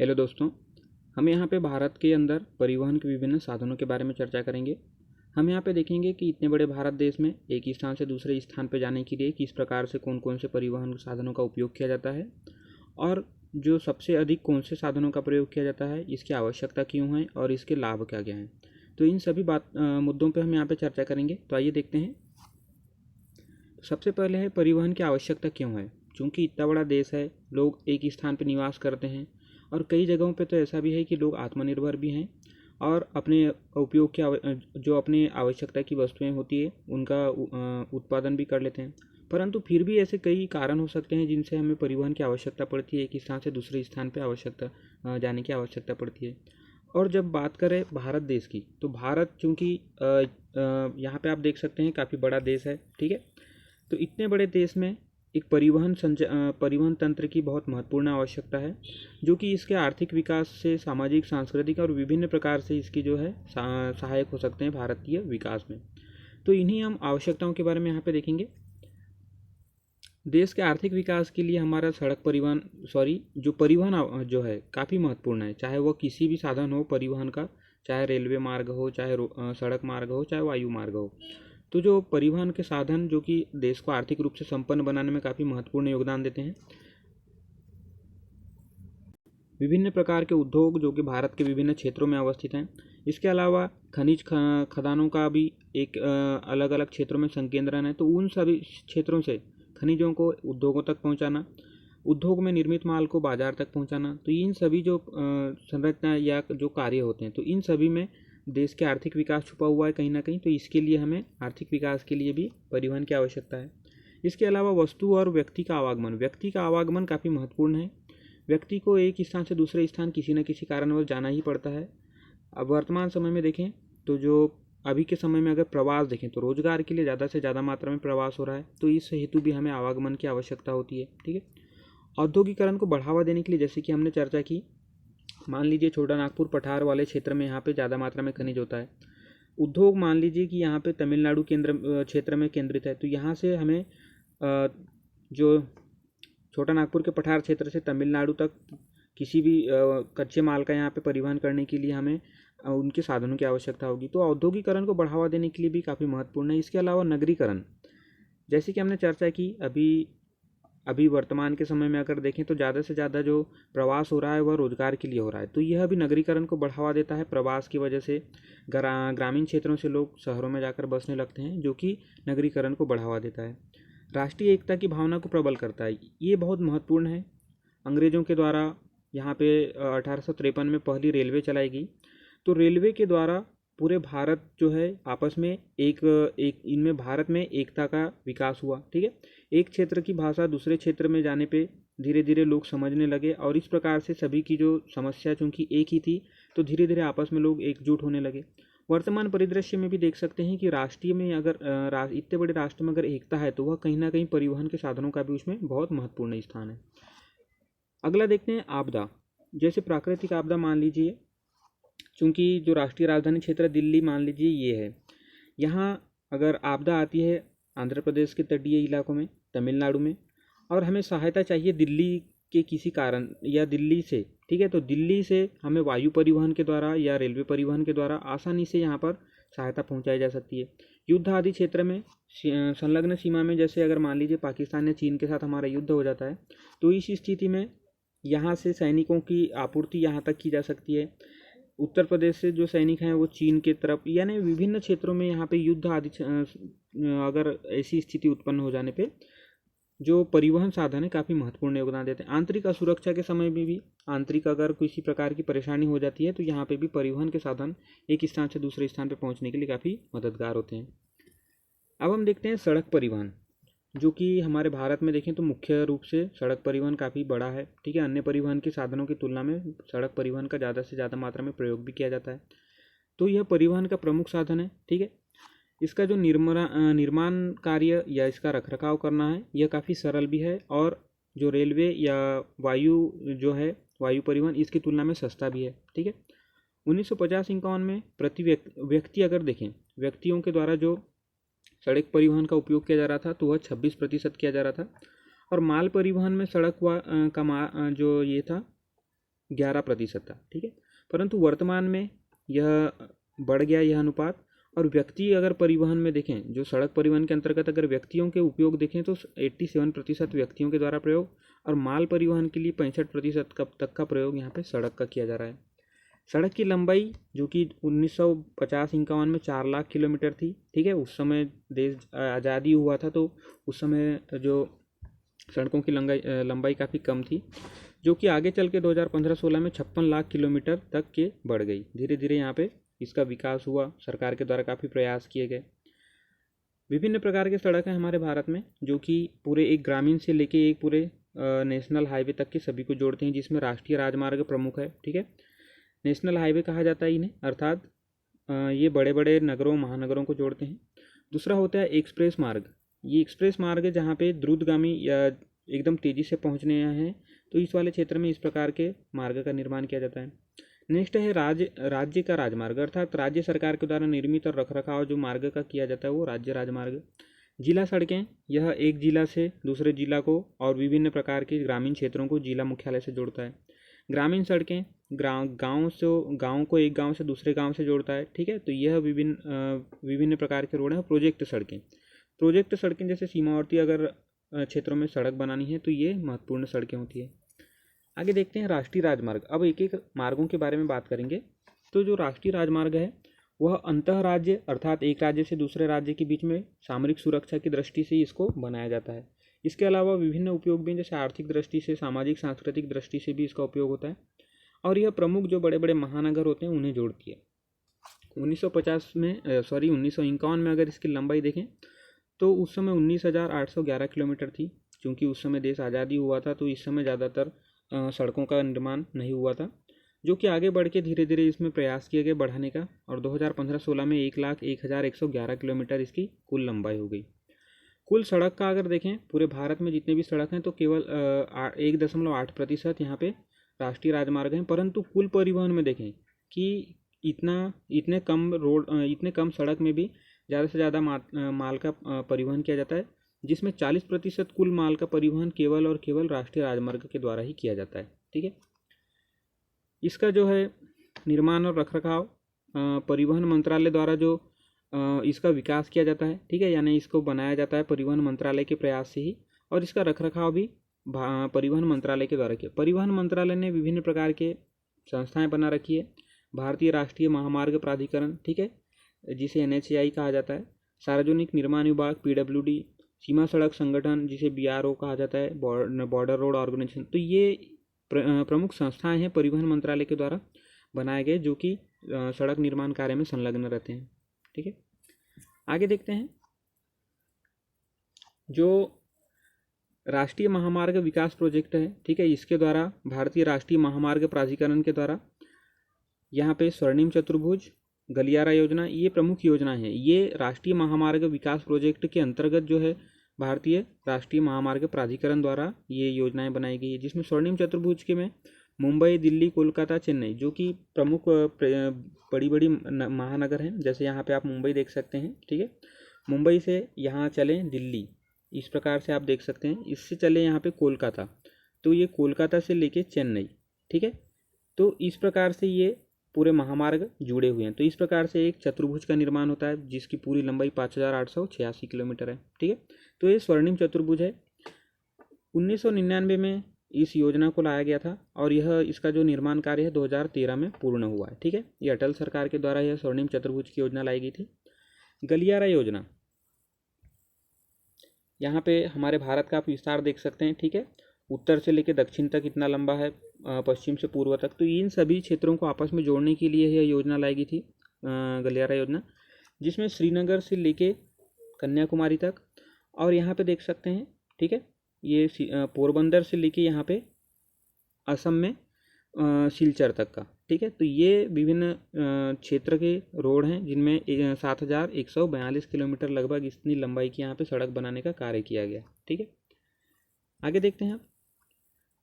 Hello दोस्तों, हम यहाँ पे भारत के अंदर परिवहन के विभिन्न साधनों के बारे में चर्चा करेंगे। हम यहाँ पे देखेंगे कि इतने बड़े भारत देश में एक स्थान से दूसरे स्थान पर जाने के लिए किस प्रकार से कौन कौन से परिवहन साधनों का उपयोग किया जाता है और जो सबसे अधिक कौन से साधनों का प्रयोग किया जाता है, इसकी आवश्यकता क्यों है और इसके लाभ क्या क्या हैं। तो इन सभी मुद्दों पर हम यहाँ पर चर्चा करेंगे। तो आइए देखते हैं। सबसे पहले है परिवहन की आवश्यकता क्यों है। चूँकि इतना बड़ा देश है, लोग एक स्थान पर निवास करते हैं और कई जगहों पे तो ऐसा भी है कि लोग आत्मनिर्भर भी हैं और अपने उपयोग की जो अपनी आवश्यकता की वस्तुएं होती है उनका उत्पादन भी कर लेते हैं। परंतु फिर भी ऐसे कई कारण हो सकते हैं जिनसे हमें परिवहन की आवश्यकता पड़ती है, एक स्थान से दूसरे स्थान पर जाने की आवश्यकता पड़ती है। और जब बात करें भारत देश की, तो भारत चूँकि यहाँ पे आप देख सकते हैं काफ़ी बड़ा देश है, ठीक है। तो इतने बड़े देश में एक परिवहन तंत्र की बहुत महत्वपूर्ण आवश्यकता है, जो कि इसके आर्थिक विकास से सामाजिक, सांस्कृतिक और विभिन्न प्रकार से इसकी जो है सहायक हो सकते हैं भारतीय विकास में। तो इन्हीं हम आवश्यकताओं के बारे में यहाँ पे देखेंगे। देश के आर्थिक विकास के लिए हमारा जो परिवहन जो है काफ़ी महत्वपूर्ण है, चाहे वो किसी भी साधन हो परिवहन का, चाहे रेलवे मार्ग हो, चाहे सड़क मार्ग हो, चाहे वायु मार्ग हो। तो जो परिवहन के साधन जो कि देश को आर्थिक रूप से संपन्न बनाने में काफ़ी महत्वपूर्ण योगदान देते हैं। विभिन्न प्रकार के उद्योग जो कि भारत के विभिन्न क्षेत्रों में अवस्थित हैं। इसके अलावा खनिज खदानों का भी एक अलग अलग क्षेत्रों में संकेंद्रण है। तो उन सभी क्षेत्रों से खनिजों को उद्योगों तक पहुंचाना, उद्योग में निर्मित माल को बाजार तक पहुंचाना, तो इन सभी जो संरचना या जो कार्य होते हैं, तो इन सभी में देश के आर्थिक विकास छुपा हुआ है कहीं ना कहीं। तो इसके लिए हमें आर्थिक विकास के लिए भी परिवहन की आवश्यकता है। इसके अलावा वस्तु और व्यक्ति का आवागमन काफ़ी महत्वपूर्ण है। व्यक्ति को एक स्थान से दूसरे स्थान किसी न किसी कारणवश जाना ही पड़ता है। अब वर्तमान समय में देखें तो जो अभी के समय में अगर प्रवास देखें तो रोजगार के लिए ज़्यादा से ज़्यादा मात्रा में प्रवास हो रहा है। तो इस हेतु भी हमें आवागमन की आवश्यकता होती है, ठीक है। औद्योगिकरण को बढ़ावा देने के लिए, जैसे कि हमने चर्चा की, मान लीजिए छोटा नागपुर पठार वाले क्षेत्र में यहाँ पे ज़्यादा मात्रा में खनिज होता है। उद्योग मान लीजिए कि यहाँ पे तमिलनाडु क्षेत्र में केंद्रित है। तो यहाँ से हमें जो छोटा नागपुर के पठार क्षेत्र से तमिलनाडु तक किसी भी कच्चे माल का यहाँ पे परिवहन करने के लिए हमें उनके साधनों की आवश्यकता होगी। तो औद्योगिकरण को बढ़ावा देने के लिए भी काफ़ी महत्वपूर्ण है। इसके अलावा नगरीकरण, जैसे कि हमने चर्चा की, अभी वर्तमान के समय में अगर देखें तो ज़्यादा से ज़्यादा जो प्रवास हो रहा है वह रोजगार के लिए हो रहा है। तो यह भी नगरीकरण को बढ़ावा देता है। प्रवास की वजह से ग्रामीण क्षेत्रों से लोग शहरों में जाकर बसने लगते हैं, जो कि नगरीकरण को बढ़ावा देता है। राष्ट्रीय एकता की भावना को प्रबल करता है, ये बहुत महत्वपूर्ण है। अंग्रेज़ों के द्वारा यहाँ पे 1853 में पहली रेलवे चलाई गई। तो रेलवे के द्वारा पूरे भारत जो है आपस में इनमें भारत में एकता का विकास हुआ, ठीक है। एक क्षेत्र की भाषा दूसरे क्षेत्र में जाने पे धीरे धीरे लोग समझने लगे और इस प्रकार से सभी की जो समस्या चूँकि एक ही थी, तो धीरे धीरे आपस में लोग एकजुट होने लगे। वर्तमान परिदृश्य में भी देख सकते हैं कि राष्ट्रीय में अगर इतने बड़े राष्ट्र में अगर एकता है तो वह कहीं ना कहीं परिवहन के साधनों का भी उसमें बहुत महत्वपूर्ण स्थान है। अगला देखते हैं आपदा। जैसे प्राकृतिक आपदा मान लीजिए, चूँकि जो राष्ट्रीय राजधानी क्षेत्र दिल्ली मान लीजिए ये है, यहाँ अगर आपदा आती है आंध्र प्रदेश के तटीय इलाकों में, तमिलनाडु में, और हमें सहायता चाहिए दिल्ली के किसी कारण या दिल्ली से, ठीक है। तो दिल्ली से हमें वायु परिवहन के द्वारा या रेलवे परिवहन के द्वारा आसानी से यहाँ पर सहायता पहुँचाई जा सकती है। युद्ध आदि क्षेत्र में संलग्न सीमा में, जैसे अगर मान लीजिए पाकिस्तान या चीन के साथ हमारा युद्ध हो जाता है, तो इस स्थिति में यहाँ से सैनिकों की आपूर्ति यहाँ तक की जा सकती है। उत्तर प्रदेश से जो सैनिक हैं वो चीन के तरफ, यानी विभिन्न क्षेत्रों में यहाँ पे युद्ध आदि अगर ऐसी स्थिति उत्पन्न हो जाने पे जो परिवहन साधन है काफ़ी महत्वपूर्ण योगदान देते हैं। आंतरिक असुरक्षा के समय में भी, आंतरिक अगर किसी प्रकार की परेशानी हो जाती है तो यहाँ पे भी परिवहन के साधन एक स्थान से दूसरे स्थान पर पहुँचने के लिए काफ़ी मददगार होते हैं। अब हम देखते हैं सड़क परिवहन, जो कि हमारे भारत में देखें तो मुख्य रूप से सड़क परिवहन काफ़ी बड़ा है, ठीक है। अन्य परिवहन के साधनों की तुलना में सड़क परिवहन का ज़्यादा से ज़्यादा मात्रा में प्रयोग भी किया जाता है। तो यह परिवहन का प्रमुख साधन है, ठीक है। इसका जो निर्माण कार्य या इसका रखरखाव करना है यह काफ़ी सरल भी है, और जो रेलवे या वायु परिवहन इसकी तुलना में सस्ता भी है, ठीक है। 1950-51 में प्रति व्यक्ति अगर देखें, व्यक्तियों के द्वारा जो सड़क परिवहन का उपयोग किया जा रहा था तो वह 26% किया जा रहा था, और माल परिवहन में सड़क जो ये था 11% था, ठीक है। परंतु वर्तमान में यह बढ़ गया यह अनुपात। और व्यक्ति अगर परिवहन में देखें, जो सड़क परिवहन के अंतर्गत अगर व्यक्तियों के उपयोग देखें तो 87% व्यक्तियों के द्वारा प्रयोग, और माल परिवहन के लिए 65% तक का प्रयोग यहाँ पे सड़क का किया जा रहा है। सड़क की लंबाई जो कि 1950-51 में 4 लाख किलोमीटर थी, ठीक है। उस समय देश आज़ादी हुआ था, तो उस समय जो सड़कों की लंबाई काफ़ी कम थी, जो कि आगे चल के 2015-16 में 56 लाख किलोमीटर तक के बढ़ गई। धीरे धीरे यहाँ पे इसका विकास हुआ, सरकार के द्वारा काफ़ी प्रयास किए गए। विभिन्न प्रकार के सड़क हैं हमारे भारत में, जो कि पूरे एक ग्रामीण से लेके एक पूरे नेशनल हाईवे तक के सभी को जोड़ते हैं, जिसमें राष्ट्रीय राजमार्ग प्रमुख है, ठीक है। नेशनल हाईवे कहा जाता है इन्हें, अर्थात ये बड़े बड़े नगरों महानगरों को जोड़ते हैं। दूसरा होता है एक्सप्रेस मार्ग। ये एक्सप्रेस मार्ग है जहाँ पे द्रुतगामी या एकदम तेज़ी से पहुँचने हैं, तो इस वाले क्षेत्र में इस प्रकार के मार्ग का निर्माण किया जाता है। नेक्स्ट है राज्य का राजमार्ग, अर्थात राज्य सरकार के द्वारा निर्मित और रखरखाव जो मार्ग का किया जाता है वो राज्य राजमार्ग। जिला सड़कें, यह एक जिला से दूसरे जिला को और विभिन्न प्रकार के ग्रामीण क्षेत्रों को जिला मुख्यालय से जोड़ता है। ग्रामीण सड़कें, गाँव को एक गाँव से दूसरे गाँव से जोड़ता है, ठीक है। तो यह विभिन्न प्रकार के रोड हैं। प्रोजेक्ट सड़कें जैसे सीमावर्ती अगर क्षेत्रों में सड़क बनानी है तो ये महत्वपूर्ण सड़कें होती है। आगे देखते हैं राष्ट्रीय राजमार्ग। अब एक एक मार्गों के बारे में बात करेंगे। तो जो राष्ट्रीय राजमार्ग है वह अंतः राज्य, अर्थात एक राज्य से दूसरे राज्य के बीच में सामरिक सुरक्षा की दृष्टि से इसको बनाया जाता है। इसके अलावा विभिन्न उपयोग भी, जैसे आर्थिक दृष्टि से, सामाजिक सांस्कृतिक दृष्टि से भी इसका उपयोग होता है। और यह प्रमुख जो बड़े बड़े महानगर होते हैं उन्हें जोड़ती है। 1951 में अगर इसकी लंबाई देखें तो उस समय 19,811 किलोमीटर थी। क्योंकि उस समय देश आज़ादी हुआ था, तो इस समय ज़्यादातर सड़कों का निर्माण नहीं हुआ था, जो कि आगे बढ़ के धीरे धीरे इसमें प्रयास किए गए बढ़ाने का। और 2015-16 में 1,01,111 किलोमीटर इसकी कुल लंबाई हो गई। कुल सड़क का अगर देखें पूरे भारत में जितने भी सड़क हैं तो केवल 1.8% यहाँ पे राष्ट्रीय राजमार्ग हैं। परंतु कुल परिवहन में देखें कि इतने कम सड़क में भी ज़्यादा से ज़्यादा माल का परिवहन किया जाता है, जिसमें 40% कुल माल का परिवहन केवल और केवल राष्ट्रीय राजमार्ग के द्वारा ही किया जाता है, ठीक है। इसका जो है निर्माण और रखरखाव परिवहन मंत्रालय द्वारा जो इसका विकास किया जाता है, ठीक है, यानी इसको बनाया जाता है परिवहन मंत्रालय के प्रयास से ही। और इसका रखरखाव भी परिवहन मंत्रालय के द्वारा किया। परिवहन मंत्रालय ने विभिन्न प्रकार के संस्थाएं बना रखी है। भारतीय राष्ट्रीय महामार्ग प्राधिकरण, ठीक है, जिसे NHAI कहा जाता है। सार्वजनिक निर्माण विभाग PWD, सीमा सड़क संगठन जिसे BRO कहा जाता है, बॉर्डर रोड ऑर्गेनाइजेशन। तो ये प्रमुख संस्थाएं हैं परिवहन मंत्रालय के द्वारा बनाए गए, जो कि सड़क निर्माण कार्य में संलग्न रहते हैं, ठीक है। आगे देखते हैं जो राष्ट्रीय महामार्ग विकास प्रोजेक्ट है, ठीक है, इसके द्वारा भारतीय राष्ट्रीय महामार्ग प्राधिकरण के द्वारा यहाँ पे स्वर्णिम चतुर्भुज, गलियारा योजना, ये प्रमुख योजना है। ये राष्ट्रीय महामार्ग विकास प्रोजेक्ट के अंतर्गत जो है भारतीय राष्ट्रीय महामार्ग प्राधिकरण द्वारा ये योजनाएं बनाई गई है, जिसमें स्वर्णिम चतुर्भुज के में मुंबई, दिल्ली, कोलकाता, चेन्नई, जो कि प्रमुख बड़ी बड़ी महानगर हैं। जैसे यहाँ पे आप मुंबई देख सकते हैं, ठीक है। मुंबई से यहाँ चलें दिल्ली, इस प्रकार से आप देख सकते हैं। इससे चले यहाँ पे कोलकाता, तो ये कोलकाता से लेके चेन्नई, ठीक है। तो इस प्रकार से ये पूरे महामार्ग जुड़े हुए हैं। तो इस प्रकार से एक चतुर्भुज का निर्माण होता है, जिसकी पूरी लंबाई 5,886 किलोमीटर है, ठीक है। तो ये स्वर्णिम चतुर्भुज है। 1999 में इस योजना को लाया गया था और इसका जो निर्माण कार्य है 2013 में पूर्ण हुआ है, ठीक है। ये अटल सरकार के द्वारा यह स्वर्णिम चतुर्भुज की योजना लाई गई थी। गलियारा योजना, यहाँ पे हमारे भारत का आप विस्तार देख सकते हैं, ठीक है। उत्तर से लेकर दक्षिण तक इतना लंबा है, पश्चिम से पूर्व तक। तो इन सभी क्षेत्रों को आपस में जोड़ने के लिए यह योजना लाई गई थी, गलियारा योजना, जिसमें श्रीनगर से लेके कन्याकुमारी तक, और यहाँ पे देख सकते हैं, ठीक है, ये पोरबंदर से लेके यहाँ पे असम में सिलचर तक का, ठीक है। तो ये विभिन्न क्षेत्र के रोड हैं, जिनमें 7,142 किलोमीटर लगभग इतनी लंबाई की यहाँ पे सड़क बनाने का कार्य किया गया, ठीक है। आगे देखते हैं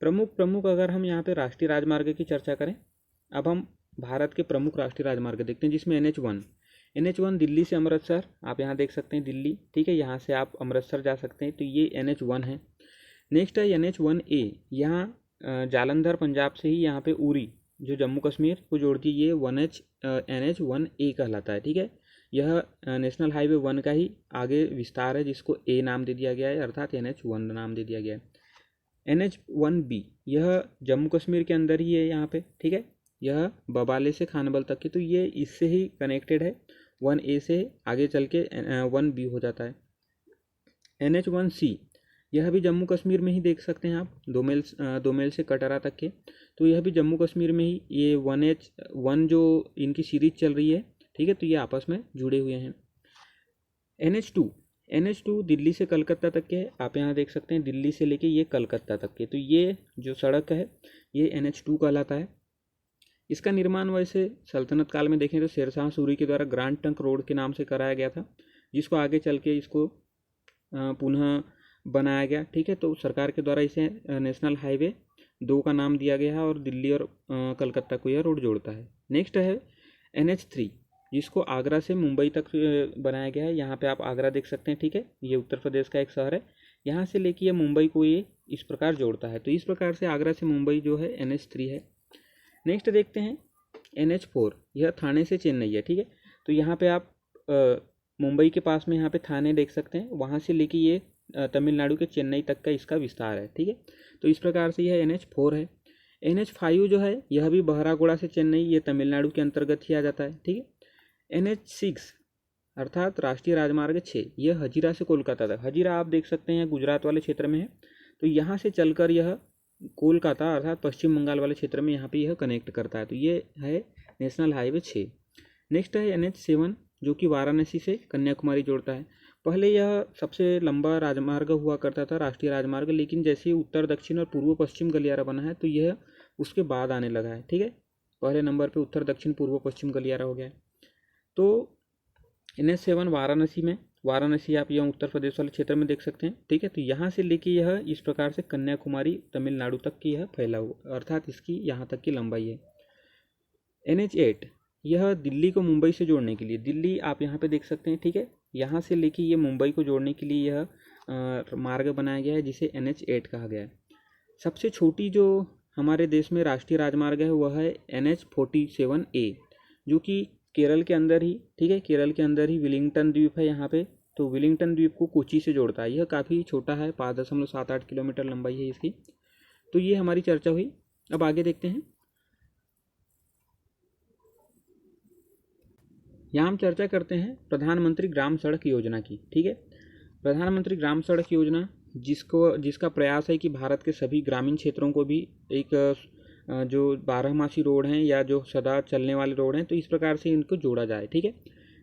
प्रमुख अगर हम यहाँ पे राष्ट्रीय राजमार्ग की चर्चा करें, अब हम भारत के प्रमुख राष्ट्रीय राजमार्ग देखते हैं, जिसमें NH1 दिल्ली से अमृतसर, आप यहाँ देख सकते हैं दिल्ली, ठीक है, यहाँ से आप अमृतसर जा सकते हैं, तो ये NH1 है। नेक्स्ट है NH1A, यहाँ जालंधर पंजाब से ही यहाँ पे उरी जो जम्मू कश्मीर को जोड़ती है, ये NH-1A कहलाता है। ठीक है, यह नेशनल हाईवे 1 का ही आगे विस्तार है, जिसको ए नाम दे दिया गया है, अर्थात NH-1 नाम दे दिया गया है। NH-1B यह जम्मू कश्मीर के अंदर ही है यहाँ पे। ठीक है, यह बबाले से खानबल तक की, तो ये इससे ही कनेक्टेड है। 1A से आगे चल के 1B हो जाता है। NH-1C यह भी जम्मू कश्मीर में ही देख सकते हैं आप, दोमेल से कटरा तक के, तो यह भी जम्मू कश्मीर में ही, ये 1H1 जो इनकी सीरीज चल रही है। ठीक है, तो ये आपस में जुड़े हुए हैं। NH2 दिल्ली से कलकत्ता तक के है, आप यहाँ देख सकते हैं, दिल्ली से लेके ये कलकत्ता तक के, तो ये जो सड़क है ये NH2 कहलाता है। इसका निर्माण वैसे सल्तनत काल में देखें तो शेरशाह सूरी के द्वारा ग्रांड ट्रंक रोड के नाम से कराया गया था, जिसको आगे चल के इसको पुनः बनाया गया। ठीक है, तो सरकार के द्वारा इसे नेशनल हाईवे 2 का नाम दिया गया है और दिल्ली और कलकत्ता को यह रोड जोड़ता है। नेक्स्ट है NH3, जिसको आगरा से मुंबई तक बनाया गया है। यहाँ पे आप आगरा देख सकते हैं। ठीक है, ये उत्तर प्रदेश का एक शहर है, यहाँ से लेके ये मुंबई को ये इस प्रकार जोड़ता है। तो इस प्रकार से आगरा से मुंबई जो है NH3 है। नेक्स्ट देखते हैं NH4, यह थाने से चेन्नई है। ठीक है, तो यहाँ पे आप मुंबई के पास में यहाँ पे थाने देख सकते हैं, वहाँ से लेके ये तमिलनाडु के चेन्नई तक का इसका विस्तार है। ठीक है, तो इस प्रकार से यह NH4 है। NH5 जो है यह भी बहरागोड़ा से चेन्नई, ये तमिलनाडु के अंतर्गत ही आ जाता है। ठीक है, NH6 अर्थात राष्ट्रीय राजमार्ग 6, यह हजीरा से कोलकाता तक, हजीरा आप देख सकते हैं गुजरात वाले क्षेत्र में है, तो यहाँ से चलकर यह कोलकाता अर्थात पश्चिम बंगाल वाले क्षेत्र में यहाँ पे यह कनेक्ट करता है। तो ये है नेशनल हाईवे 6। नेक्स्ट है NH7, जो कि वाराणसी से कन्याकुमारी जोड़ता है। पहले यह सबसे लंबा राजमार्ग हुआ करता था, राष्ट्रीय राजमार्ग, लेकिन जैसे ही उत्तर दक्षिण और पूर्व पश्चिम गलियारा बना है तो यह उसके बाद आने लगा है। ठीक है, पहले नंबर पे उत्तर दक्षिण पूर्व पश्चिम गलियारा हो गया है। तो NH7 वाराणसी आप यहाँ उत्तर प्रदेश वाले क्षेत्र में देख सकते हैं। ठीक है, तो यहाँ से लेके यह इस प्रकार से कन्याकुमारी तमिलनाडु तक की यह फैला हुआ, अर्थात इसकी यहाँ तक की लंबाई है। NH8 यह दिल्ली को मुंबई से जोड़ने के लिए, दिल्ली आप यहाँ पे देख सकते हैं। ठीक है, यहाँ से लेके ये मुंबई को जोड़ने के लिए यह मार्ग बनाया गया है, जिसे NH8 कहा गया है। सबसे छोटी जो हमारे देश में राष्ट्रीय राजमार्ग है वह है NH47A, जो कि केरल के अंदर ही, ठीक है, केरल के अंदर ही विलिंगटन द्वीप है यहाँ पे, तो विलिंगटन द्वीप को कोची से जोड़ता है। यह काफ़ी छोटा है, 5.78 किलोमीटर लंबाई है इसकी। तो ये हमारी चर्चा हुई। अब आगे देखते हैं, यहाँ हम चर्चा करते हैं प्रधानमंत्री ग्राम सड़क योजना की। ठीक है, प्रधानमंत्री ग्राम सड़क योजना जिसका प्रयास है कि भारत के सभी ग्रामीण क्षेत्रों को भी एक जो 12मासी रोड हैं या जो सदा चलने वाले रोड हैं, तो इस प्रकार से इनको जोड़ा जाए। ठीक है,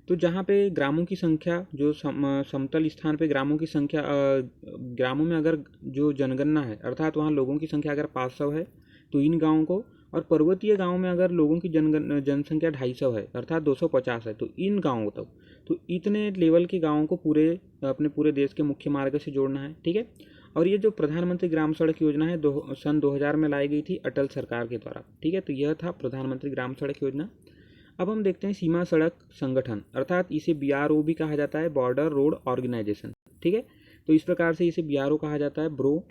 तो जहाँ पे ग्रामों की संख्या जो समतल स्थान पे ग्रामों की संख्या, ग्रामों में अगर जो जनगणना है अर्थात वहाँ लोगों की संख्या अगर 500 है तो इन गाँवों को, और पर्वतीय गाँव में अगर लोगों की जनसंख्या 250 है अर्थात 250 है तो इन गाँवों तक, तो इतने लेवल के गाँवों को अपने पूरे देश के मुख्य मार्ग से जोड़ना है। ठीक है, और ये जो प्रधानमंत्री ग्राम सड़क योजना है सन 2000 में लाई गई थी अटल सरकार के द्वारा। ठीक है, तो यह था प्रधानमंत्री ग्राम सड़क योजना। अब हम देखते हैं सीमा सड़क संगठन, अर्थात इसे BRO भी कहा जाता है, बॉर्डर रोड ऑर्गेनाइजेशन। ठीक है, तो इस प्रकार से इसे BRO कहा जाता है, ब्रो।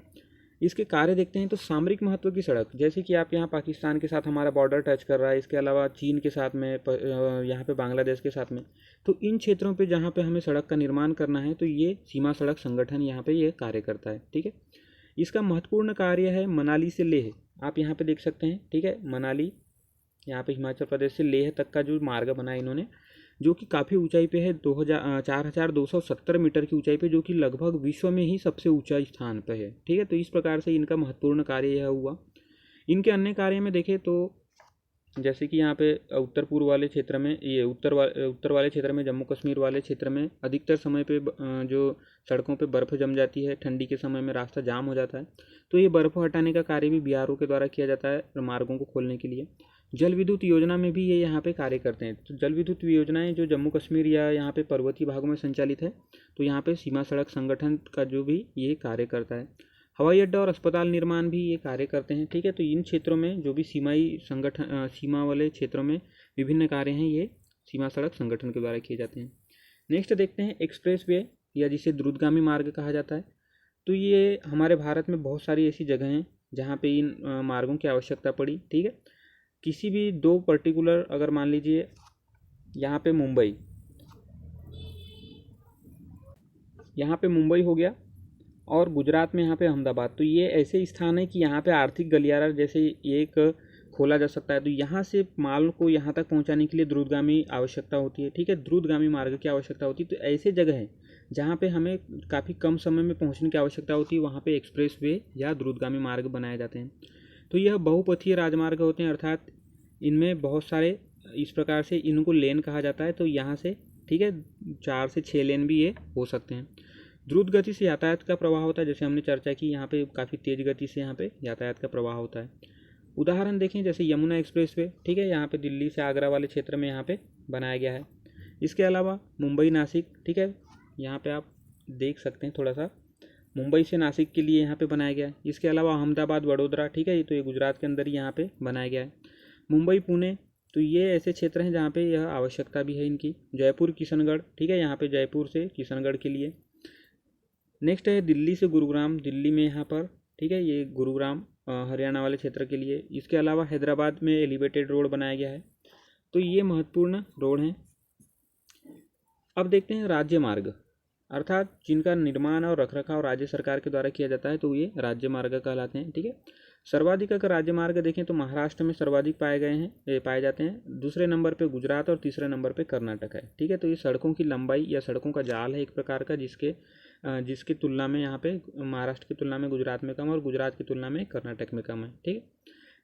इसके कार्य देखते हैं तो सामरिक महत्व की सड़क, जैसे कि आप यहाँ पाकिस्तान के साथ हमारा बॉर्डर टच कर रहा है, इसके अलावा चीन के साथ में, यहाँ पे बांग्लादेश के साथ में, तो इन क्षेत्रों पे जहाँ पे हमें सड़क का निर्माण करना है तो ये सीमा सड़क संगठन यहाँ पे ये कार्य करता है। ठीक है, इसका महत्वपूर्ण कार्य है मनाली से लेह, आप यहाँ पे देख सकते हैं। ठीक है, मनाली यहाँ पे हिमाचल प्रदेश से लेह तक का जो मार्ग बनाया इन्होंने, जो कि काफ़ी ऊंचाई पे है, 4270 मीटर की ऊंचाई पे, जो कि लगभग विश्व में ही सबसे ऊंचा स्थान पे है। ठीक है, तो इस प्रकार से इनका महत्वपूर्ण कार्य यह हुआ। इनके अन्य कार्य में देखें तो जैसे कि यहाँ पे उत्तर पूर्व वाले क्षेत्र में, ये उत्तर वाले क्षेत्र में, जम्मू कश्मीर वाले क्षेत्र में अधिकतर समय पे जो सड़कों पे बर्फ़ जम जाती है, ठंडी के समय में रास्ता जाम हो जाता है, तो ये बर्फ़ हटाने का कार्य भी BRO के द्वारा किया जाता है मार्गों को खोलने के लिए। जल विद्युत योजना में भी ये यहाँ पे कार्य करते हैं। तो जल विद्युत योजनाएं जो जम्मू कश्मीर या यहाँ पे पर्वतीय भागों में संचालित है, तो यहाँ पे सीमा सड़क संगठन का जो भी ये कार्य करता है। हवाई अड्डा और अस्पताल निर्माण भी ये कार्य करते हैं। ठीक है, तो इन क्षेत्रों में जो भी सीमा वाले क्षेत्रों में विभिन्न कार्य हैं, ये सीमा सड़क संगठन के द्वारा किए जाते हैं। नेक्स्ट देखते हैं एक्सप्रेस वे, या जिसे द्रुतगामी मार्ग कहा जाता है। तो ये हमारे भारत में बहुत सारी ऐसी जगह हैं जहाँ पे इन मार्गों की आवश्यकता पड़ी। ठीक है, किसी भी दो पर्टिकुलर, अगर मान लीजिए यहाँ पे मुंबई हो गया और गुजरात में यहाँ पे अहमदाबाद, तो ये ऐसे स्थान है कि यहाँ पे आर्थिक गलियारा जैसे एक खोला जा सकता है। तो यहाँ से माल को यहाँ तक पहुँचाने के लिए द्रुतगामी आवश्यकता होती है। ठीक है, द्रुतगामी मार्ग की आवश्यकता होती है। तो ऐसे जगह है जहाँ पे हमें काफ़ी कम समय में पहुँचने की आवश्यकता होती है, वहाँ पे एक्सप्रेस वे या द्रुतगामी मार्ग बनाए जाते हैं। तो यह बहुपथीय राजमार्ग होते हैं, अर्थात इनमें बहुत सारे, इस प्रकार से इनको लेन कहा जाता है। तो यहाँ से, ठीक है, 4 से 6 लेन भी ये हो सकते हैं। द्रुत गति से यातायात का प्रवाह होता है, जैसे हमने चर्चा की, यहाँ पे काफ़ी तेज़ गति से यहाँ पे यातायात का प्रवाह होता है। उदाहरण देखें जैसे यमुना एक्सप्रेस वे, ठीक है, यहाँ पे दिल्ली से आगरा वाले क्षेत्र में यहाँ पे बनाया गया है। इसके अलावा मुंबई नासिक, ठीक है, यहाँ पे आप देख सकते हैं थोड़ा सा, मुंबई से नासिक के लिए यहाँ पे बनाया गया है। इसके अलावा अहमदाबाद वडोदरा, ठीक है, तो ये गुजरात के अंदर ही यहाँ पे बनाया गया है। मुंबई पुणे, तो ये ऐसे क्षेत्र हैं जहाँ पे यह आवश्यकता भी है इनकी। जयपुर किशनगढ़, ठीक है, यहाँ पे जयपुर से किशनगढ़ के लिए। नेक्स्ट है दिल्ली से गुरुग्राम, दिल्ली में यहाँ पर, ठीक है, ये गुरुग्राम हरियाणा वाले क्षेत्र के लिए। इसके अलावा हैदराबाद में एलिवेटेड रोड बनाया गया है। तो ये महत्वपूर्ण रोड हैं। अब देखते हैं राज्य मार्ग, अर्थात जिनका निर्माण और रखरखाव राज्य सरकार के द्वारा किया जाता है, तो ये राज्य मार्ग कहलाते हैं। ठीक है, सर्वाधिक अगर राज्य मार्ग देखें तो महाराष्ट्र में सर्वाधिक पाए जाते हैं। दूसरे नंबर पे गुजरात और तीसरे नंबर पे कर्नाटक है। ठीक है, तो ये सड़कों की लंबाई या सड़कों का जाल है एक प्रकार का, जिसकी तुलना में यहाँ पे महाराष्ट्र की तुलना में गुजरात में कम और गुजरात की तुलना में कर्नाटक में कम है। ठीक है,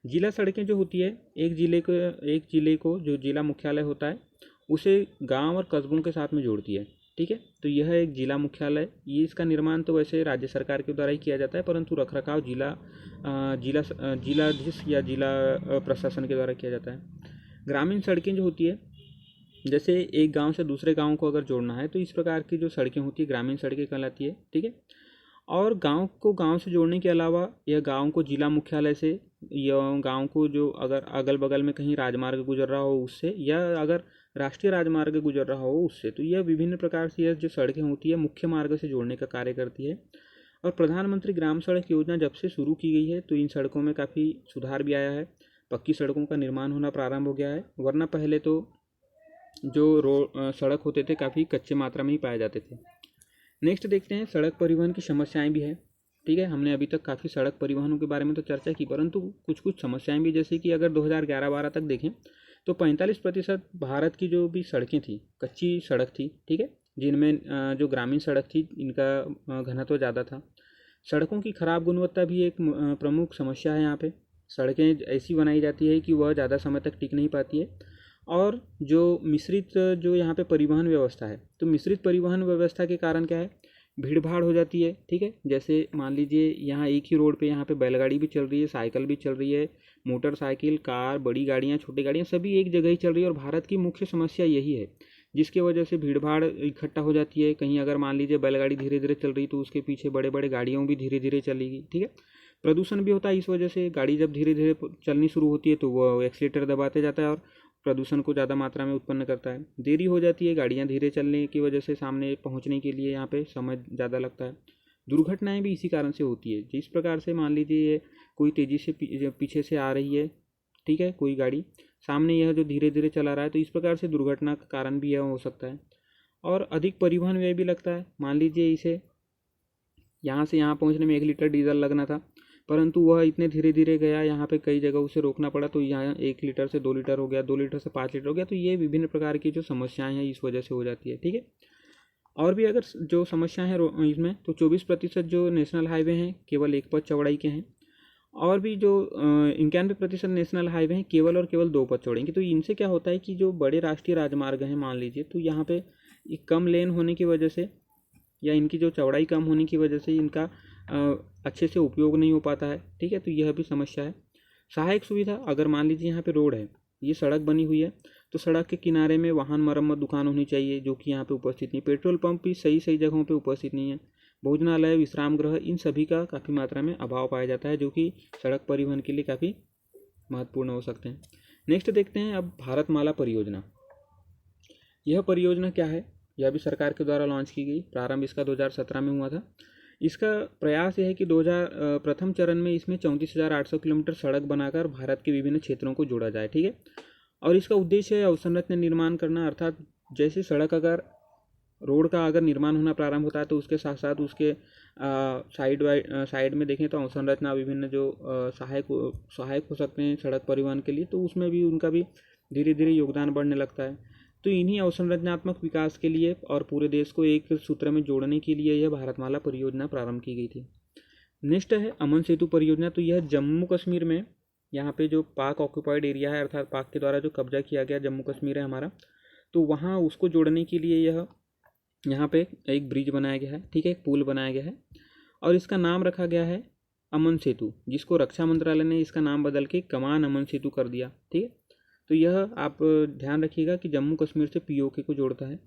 जिला सड़कें जो होती है, एक जिले को जो जिला मुख्यालय होता है उसे गांव और कस्बों के साथ में जोड़ती है। ठीक है, तो यह एक जिला मुख्यालय, ये इसका निर्माण तो वैसे राज्य सरकार के द्वारा ही किया जाता है, परंतु रखरखाव जिलाधीश या जिला प्रशासन के द्वारा किया जाता है। ग्रामीण सड़कें जो होती है, जैसे एक गांव से दूसरे गांव को अगर जोड़ना है, तो इस प्रकार की जो सड़कें होती है ग्रामीण सड़कें कहलाती है। ठीक है, और गांव को गांव से जोड़ने के अलावा यह गांव को जिला मुख्यालय से, या गांव को जो अगर अगल बगल में कहीं राजमार्ग गुजर रहा हो उससे, या अगर राष्ट्रीय राजमार्ग गुजर रहा हो उससे, तो यह विभिन्न प्रकार से यह जो सड़कें होती है मुख्य मार्ग से जोड़ने का कार्य करती है। और प्रधानमंत्री ग्राम सड़क योजना जब से शुरू की गई है तो इन सड़कों में काफ़ी सुधार भी आया है। पक्की सड़कों का निर्माण होना प्रारंभ हो गया है, वरना पहले तो जो सड़क होते थे काफ़ी कच्चे मात्रा में ही पाए जाते थे। नेक्स्ट देखते हैं सड़क परिवहन की समस्याएं भी है। ठीक है, हमने अभी तक काफ़ी सड़क परिवहनों के बारे में तो चर्चा की, परंतु कुछ समस्याएं भी, जैसे कि अगर 2011-12 तक देखें तो 45% भारत की जो भी सड़कें थी कच्ची सड़क थी। ठीक है, जिनमें जो ग्रामीण सड़क थी इनका घनत्व ज़्यादा था। सड़कों की खराब गुणवत्ता भी एक प्रमुख समस्या है। यहाँ पे सड़कें ऐसी बनाई जाती है कि वह ज़्यादा समय तक टिक नहीं पाती है। और जो मिश्रित जो यहाँ पे परिवहन व्यवस्था है, तो मिश्रित परिवहन व्यवस्था के कारण क्या है, भीड़ भाड़ हो जाती है। ठीक है, जैसे मान लीजिए यहाँ एक ही रोड पे यहाँ पे बैलगाड़ी भी चल रही है, साइकिल भी चल रही है, मोटरसाइकिल, कार, बड़ी गाड़ियाँ, छोटी गाड़ियाँ सभी एक जगह ही चल रही है। और भारत की मुख्य समस्या यही है, जिसकी वजह से भीड़ भाड़ इकट्ठा हो जाती है। कहीं अगर मान लीजिए बैलगाड़ी धीरे धीरे चल रही तो उसके पीछे बड़े बड़े गाड़ियों भी धीरे धीरे चलेगी। ठीक है, प्रदूषण भी होता है इस वजह से। गाड़ी जब धीरे धीरे चलनी शुरू होती है तो वह एक्सीलेटर दबाते जाता है और प्रदूषण को ज़्यादा मात्रा में उत्पन्न करता है। देरी हो जाती है, गाड़ियाँ धीरे चलने की वजह से सामने पहुँचने के लिए यहाँ पे समय ज़्यादा लगता है। दुर्घटनाएं भी इसी कारण से होती है। जिस प्रकार से मान लीजिए कोई तेज़ी से पीछे से आ रही है, ठीक है, कोई गाड़ी सामने, यह जो धीरे धीरे चला रहा है, तो इस प्रकार से दुर्घटना का कारण भी यह हो सकता है। और अधिक परिवहन व्यय भी लगता है। मान लीजिए इसे यहाँ से यहाँ पहुँचने में 1 लीटर डीजल लगना था, परंतु वह इतने धीरे धीरे गया, यहाँ पे कई जगह उसे रोकना पड़ा, तो यहाँ 1 लीटर से 2 लीटर हो गया, 2 लीटर से 5 लीटर हो गया। तो ये विभिन्न प्रकार की जो समस्याएं हैं इस वजह से हो जाती है। ठीक है, और भी अगर जो समस्या है इसमें, तो 24% जो नेशनल हाईवे हैं केवल 1 पथ चौड़ाई के हैं, और भी जो 91% नेशनल हाईवे हैं केवल और केवल 2 पथ चौड़ाई के। तो इनसे क्या होता है कि जो बड़े राष्ट्रीय राजमार्ग हैं मान लीजिए, तो यहाँ पे कम लेन होने की वजह से या इनकी जो चौड़ाई कम होने की वजह से इनका अच्छे से उपयोग नहीं हो पाता है। ठीक है, तो यह भी समस्या है। सहायक सुविधा, अगर मान लीजिए यहाँ पे रोड है, ये सड़क बनी हुई है, तो सड़क के किनारे में वाहन मरम्मत दुकान होनी चाहिए, जो कि यहाँ पे उपस्थित नहीं। पेट्रोल पंप भी सही जगहों पे उपस्थित नहीं है। भोजनालय, विश्राम गृह, इन सभी का काफ़ी मात्रा में अभाव पाया जाता है, जो कि सड़क परिवहन के लिए काफ़ी महत्वपूर्ण हो सकते हैं। नेक्स्ट देखते हैं अब भारतमाला परियोजना। यह परियोजना क्या है, यह भी सरकार के द्वारा लॉन्च की गई। प्रारंभ इसका 2017 में हुआ था। इसका प्रयास यह है कि 2000 प्रथम चरण में इसमें 34,800 किलोमीटर सड़क बनाकर भारत के विभिन्न क्षेत्रों को जोड़ा जाए, ठीक है। और इसका उद्देश्य है अवसंरचना निर्माण करना, अर्थात जैसे सड़क अगर रोड का अगर निर्माण होना प्रारंभ होता है तो उसके साथ साथ उसके साइड में देखें तो अवसंरचना विभिन्न जो सहायक हो सकते हैं सड़क परिवहन के लिए, तो उसमें भी उनका भी धीरे धीरे योगदान बढ़ने लगता है। तो इन्हीं अवसंरचनात्मक विकास के लिए और पूरे देश को एक सूत्र में जोड़ने के लिए यह भारतमाला परियोजना प्रारंभ की गई थी। नेक्स्ट है अमन सेतु परियोजना। तो यह जम्मू कश्मीर में, यहाँ पे जो पाक ऑक्यूपाइड एरिया है अर्थात पाक के द्वारा जो कब्जा किया गया जम्मू कश्मीर है हमारा, तो वहाँ उसको जोड़ने के लिए यह यहाँ पे एक ब्रिज बनाया गया है, ठीक है, एक पुल बनाया गया है और इसका नाम रखा गया है अमन सेतु, जिसको रक्षा मंत्रालय ने इसका नाम बदल के कमान अमन सेतु कर दिया, ठीक है। तो यह आप ध्यान रखिएगा कि जम्मू कश्मीर से पीओके को जोड़ता है।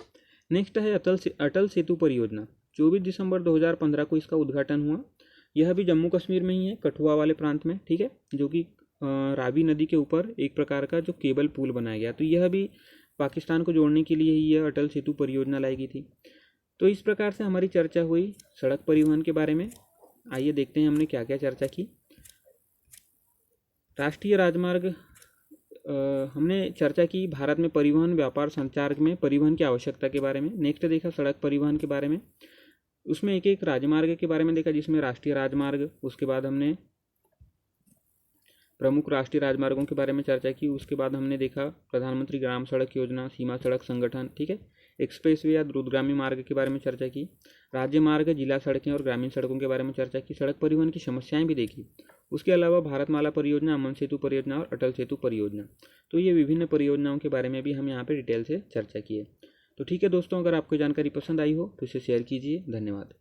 नेक्स्ट है अटल सेतु परियोजना। 24 दिसंबर 2015 को इसका उद्घाटन हुआ। यह भी जम्मू कश्मीर में ही है, कठुआ वाले प्रांत में, ठीक है, जो कि रावी नदी के ऊपर एक प्रकार का जो केबल पुल बनाया गया। तो यह भी पाकिस्तान को जोड़ने के लिए ही यह अटल सेतु परियोजना लाई गई थी। तो इस प्रकार से हमारी चर्चा हुई सड़क परिवहन के बारे में। आइए देखते हैं हमने क्या क्या चर्चा की। राष्ट्रीय राजमार्ग हमने चर्चा की भारत में परिवहन, व्यापार, संचार में परिवहन की आवश्यकता के बारे में। नेक्स्ट देखा सड़क परिवहन के बारे में, उसमें एक एक राजमार्ग के बारे में देखा, जिसमें राष्ट्रीय राजमार्ग, उसके बाद हमने प्रमुख राष्ट्रीय राजमार्गों के बारे में चर्चा की। उसके बाद हमने देखा प्रधानमंत्री ग्राम सड़क योजना, सीमा सड़क संगठन, ठीक है, एक्सप्रेसवे या द्रुतगामी मार्ग के बारे में चर्चा की, राज्य मार्ग, जिला सड़कें और ग्रामीण सड़कों के बारे में चर्चा की, सड़क परिवहन की समस्याएं भी देखी। उसके अलावा भारतमाला परियोजना, अमन सेतु परियोजना और अटल सेतु परियोजना, तो ये विभिन्न परियोजनाओं के बारे में भी हम यहाँ पे डिटेल से चर्चा की है। तो ठीक है दोस्तों, अगर आपको जानकारी पसंद आई हो तो इसे शेयर कीजिए। धन्यवाद।